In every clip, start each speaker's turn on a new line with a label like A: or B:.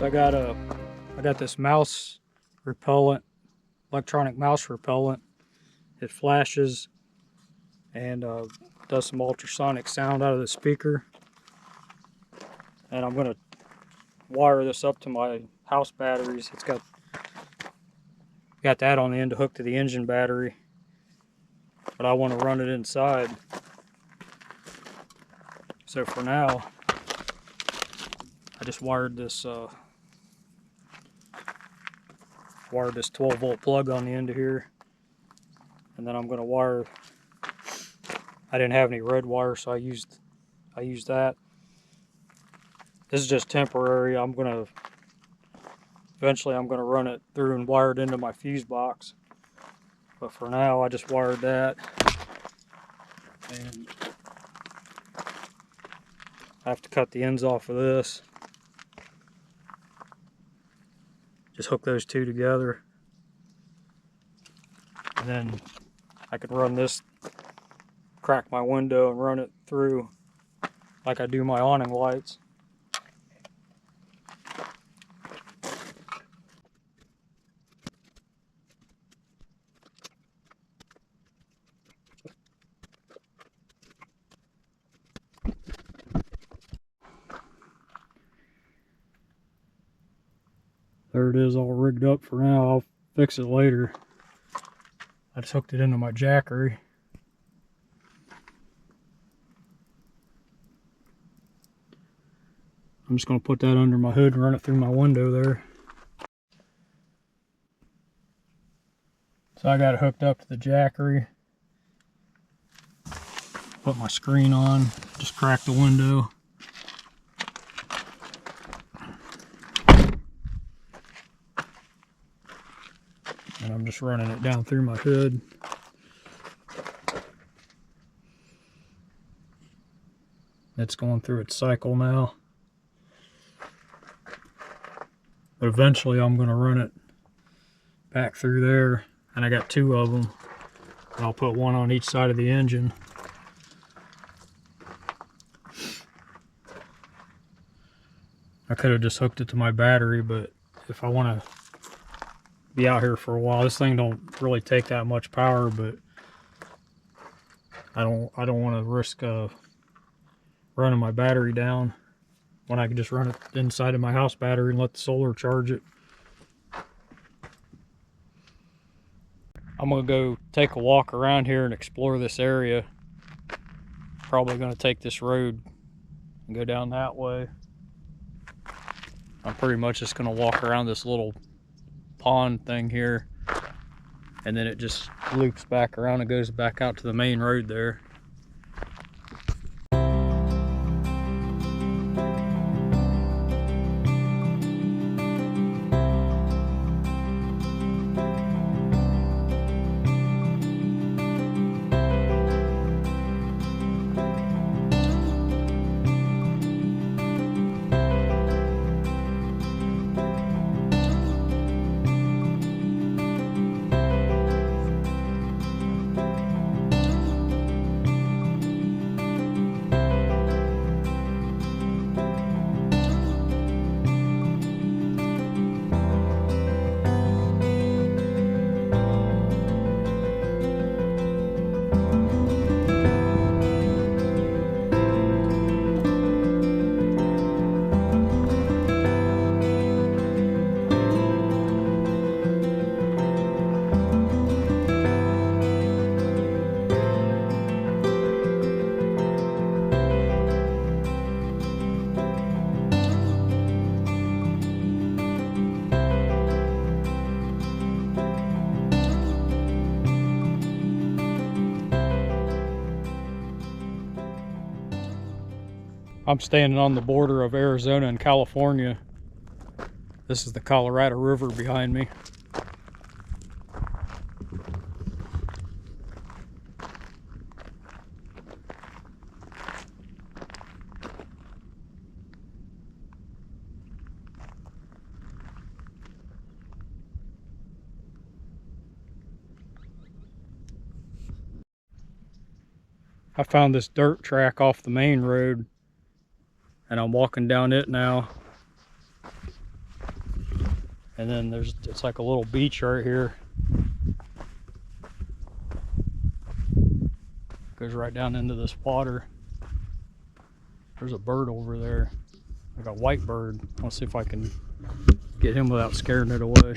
A: I got this mouse repellent, electronic mouse repellent. It flashes and does some ultrasonic sound out of the speaker. And I'm gonna wire this up to my house batteries. It's got that on the end to hook to the engine battery, but I want to run it inside. So for now, I just wired this 12-volt plug on the end of here, and then I'm going to wire. I didn't have any red wire, so I used that. This is just temporary. Eventually I'm gonna run it through and wire it into my fuse box. But for now, I just wired that, and I have to cut the ends off of this. Just hook those two together, and then I could run this, crack my window and run it through like I do my awning lights. There it is, all rigged up for now. I'll fix it later. I just hooked it into my jackery. I'm just going to put that under my hood and run it through my window there. So I got it hooked up to the jackery. Put my screen on, just crack the window. And I'm just running it down through my hood. It's going through its cycle now. But eventually I'm going to run it back through there. And I got two of them. And I'll put one on each side of the engine. I could have just hooked it to my battery, but if I want to be out here for a while, this thing don't really take that much power, but I don't want to risk running my battery down when I can just run it inside of my house battery and let the solar charge it. I'm gonna go take a walk around here and explore this area. Probably gonna take this road and go down that way. I'm pretty much just gonna walk around this little pond thing here, and then it just loops back around and goes back out to the main road there. I'm standing on the border of Arizona and California. This is the Colorado River behind me. I found this dirt track off the main road, and I'm walking down it now. And then it's like a little beach right here. Goes right down into this water. There's a bird over there, like a white bird. I want to see if I can get him without scaring it away.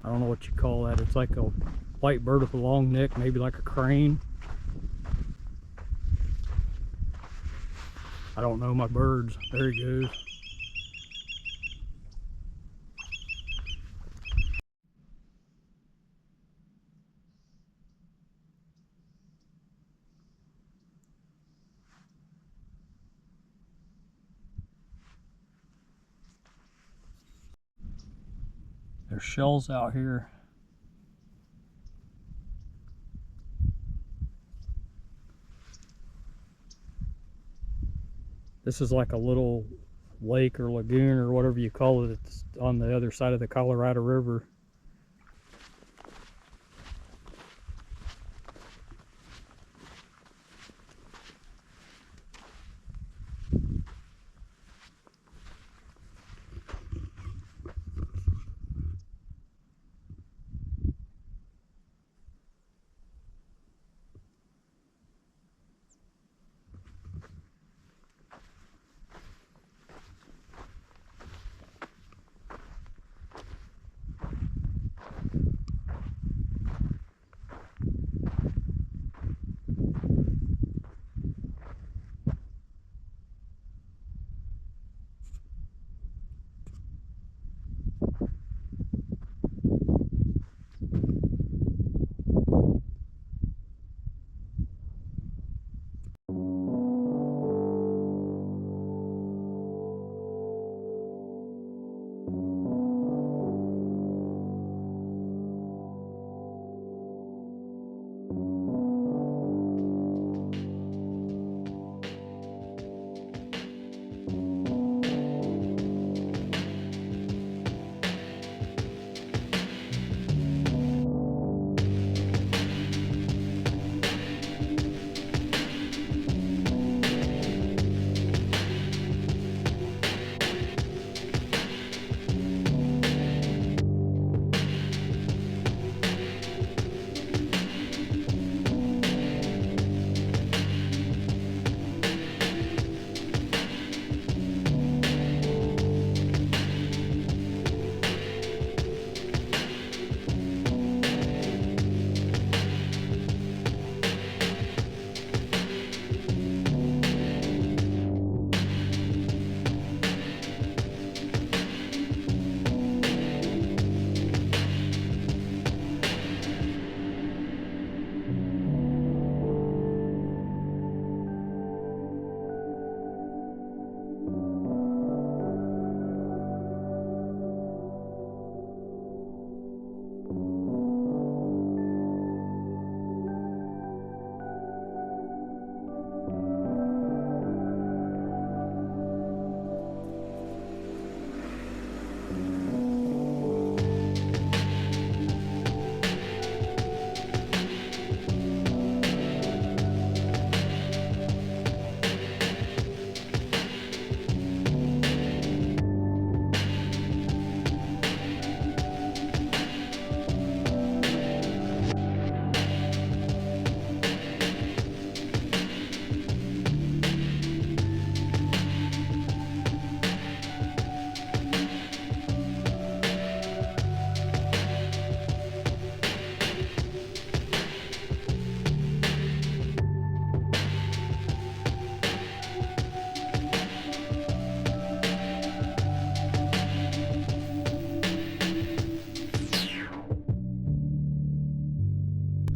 A: I don't know what you call that. It's like a white bird with a long neck, maybe like a crane. I don't know my birds. There he goes. There's shells out here. This is like a little lake or lagoon or whatever you call it. It's on the other side of the Colorado River.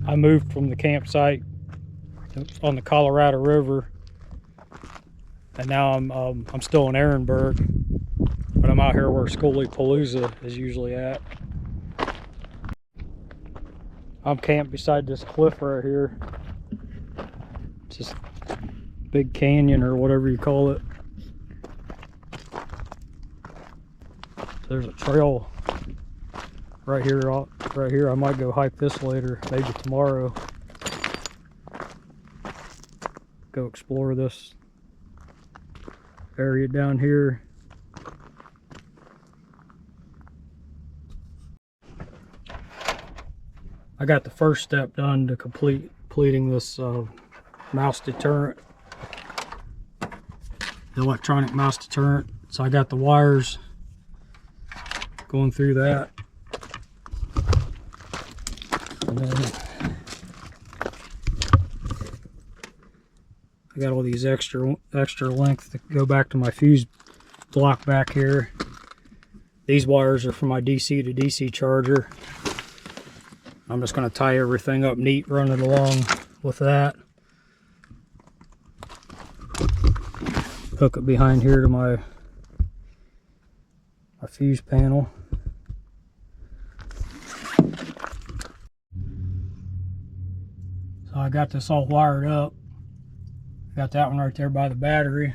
A: I moved from the campsite on the Colorado River, and now I'm still in Ehrenberg, but I'm out here where Schoolie Palooza is usually at. I'm camped beside this cliff right here. It's this big canyon or whatever you call it. There's a trail right here. Right here, I might go hike this later, maybe tomorrow. go explore this area down here. I got the first step done to completing this mouse deterrent, the electronic mouse deterrent. So I got the wires going through that, and then I got all these extra length to go back to my fuse block back here. These wires are for my DC to DC charger. I'm just going to tie everything up neat, run it along with that. Hook it behind here to my fuse panel. So I got this all wired up. Got that one right there by the battery.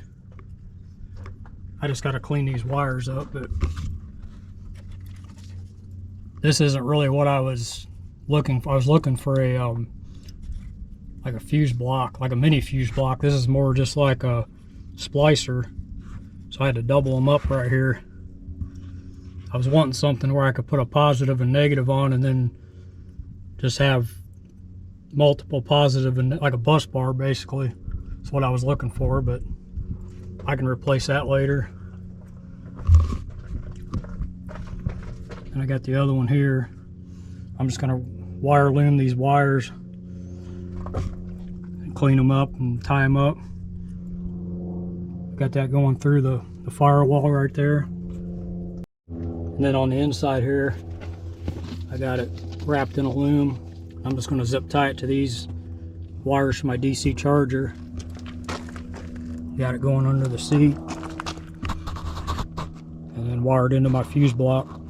A: I just got to clean these wires up, but this isn't really what I was looking for. I was looking for a like a fuse block, like a mini fuse block. This is more just like a splicer, so I had to double them up right here. I was wanting something where I could put a positive and negative on, and then just have multiple positive and like a bus bar basically. That's what I was looking for, but I can replace that later. And I got the other one here. I'm just gonna wire loom these wires and clean them up and tie them up. Got that going through the firewall right there. And then on the inside here, I got it wrapped in a loom. I'm just gonna zip tie it to these wires for my DC charger. Got it going under the seat. And then wired into my fuse block.